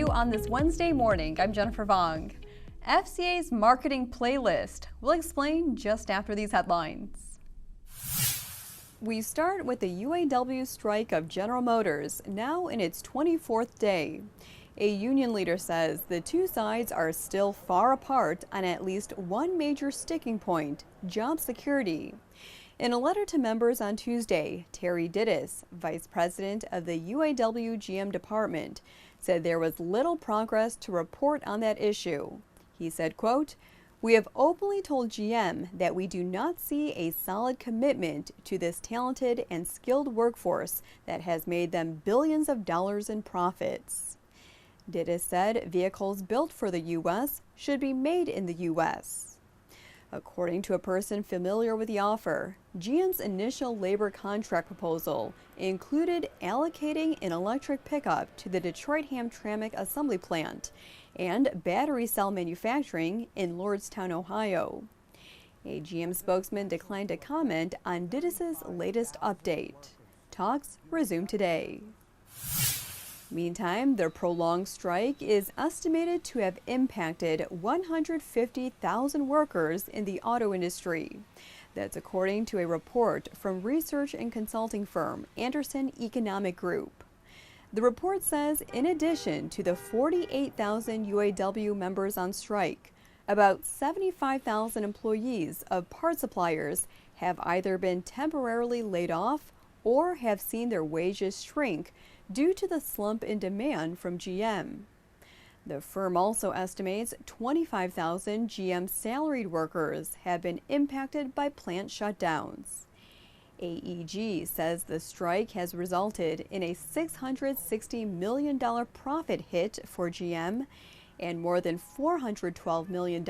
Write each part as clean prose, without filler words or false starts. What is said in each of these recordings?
you on this Wednesday morning. I'm Jennifer Vong. FCA's marketing playlist. We'll explain just after these headlines. We start with the UAW strike of General Motors, now in its 24th day. A union leader says the two sides are still far apart on at least one major sticking point: job security. In a letter to members on Tuesday, Terry Dittus, vice president of the UAW GM department, said there was little progress to report on that issue. He said, quote, "We have openly told GM that we do not see a solid commitment to this talented and skilled workforce that has made them billions of dollars in profits." Dittus said vehicles built for the U.S. should be made in the U.S. According to a person familiar with the offer, GM's initial labor contract proposal included allocating an electric pickup to the Detroit Hamtramck assembly plant and battery cell manufacturing in Lordstown, Ohio. A GM spokesman declined to comment on Dittus's latest update. Talks resume today. Meantime, the prolonged strike is estimated to have impacted 150,000 workers in the auto industry. That's according to a report from research and consulting firm Andersen Economic Group. The report says in addition to the 48,000 UAW members on strike, about 75,000 employees of part suppliers have either been temporarily laid off or have seen their wages shrink due to the slump in demand from GM. The firm also estimates 25,000 GM salaried workers have been impacted by plant shutdowns. AEG says the strike has resulted in a $660 million profit hit for GM and more than $412 million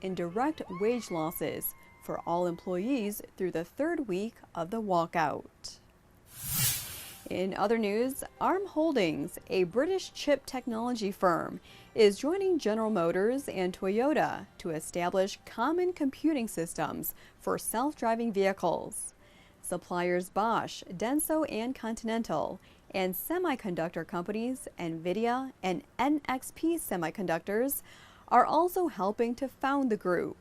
in direct wage losses for all employees through the third week of the walkout. In other news, ARM Holdings, a British chip technology firm, is joining General Motors and Toyota to establish common computing systems for self-driving vehicles. Suppliers Bosch, Denso, and Continental, and semiconductor companies NVIDIA and NXP Semiconductors are also helping to found the group.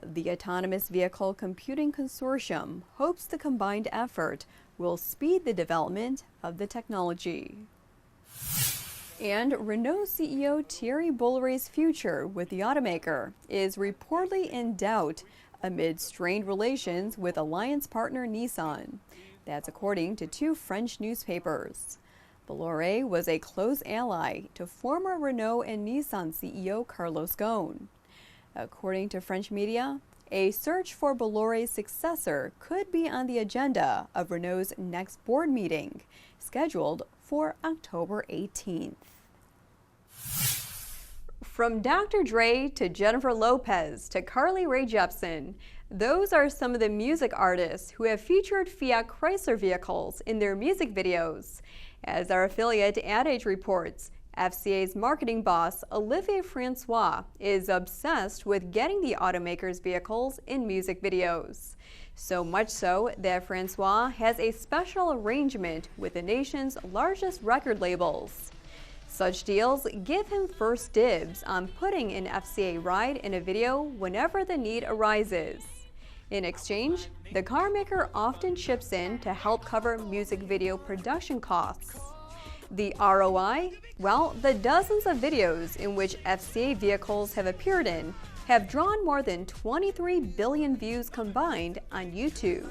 The Autonomous Vehicle Computing Consortium hopes the combined effort will speed the development of the technology. And Renault CEO Thierry Bolloré's future with the automaker is reportedly in doubt amid strained relations with alliance partner Nissan. That's according to two French newspapers. Bolloré was a close ally to former Renault and Nissan CEO Carlos Ghosn. According to French media, a search for Bolloré's successor could be on the agenda of Renault's next board meeting, scheduled for October 18th. From Dr. Dre to Jennifer Lopez to Carly Rae Jepsen, those are some of the music artists who have featured Fiat Chrysler vehicles in their music videos. As our affiliate Ad Age reports, FCA's marketing boss, Olivier Francois, is obsessed with getting the automaker's vehicles in music videos. So much so that Francois has a special arrangement with the nation's largest record labels. Such deals give him first dibs on putting an FCA ride in a video whenever the need arises. In exchange, the car maker often chips in to help cover music video production costs. The ROI? Well, the dozens of videos in which FCA vehicles have appeared in have drawn more than 23 billion views combined on YouTube.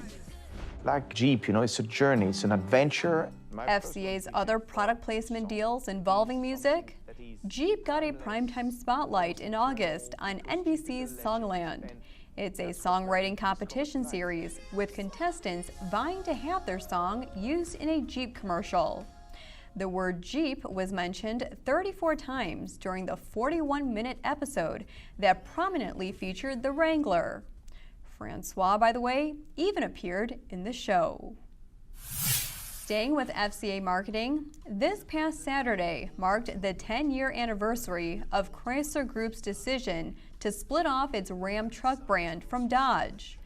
Like Jeep, it's a journey, it's an adventure. FCA's other product placement deals involving music? Jeep got a primetime spotlight in August on NBC's Songland. It's a songwriting competition series with contestants vying to have their song used in a Jeep commercial. The word Jeep was mentioned 34 times during the 41-minute episode that prominently featured the Wrangler. Francois, by the way, even appeared in the show. Staying with FCA marketing, this past Saturday marked the 10-year anniversary of Chrysler Group's decision to split off its Ram truck brand from Dodge.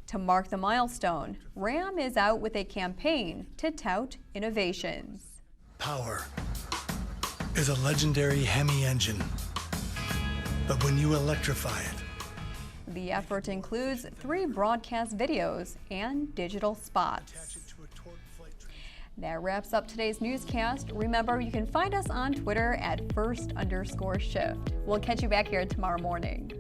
To mark the milestone, Ram is out with a campaign to tout innovations. Power. is a legendary Hemi engine. But when you electrify it, The effort includes 3 broadcast videos and digital spots. That wraps up today's newscast. Remember, you can find us on Twitter at @first_shift. We'll catch you back here tomorrow morning.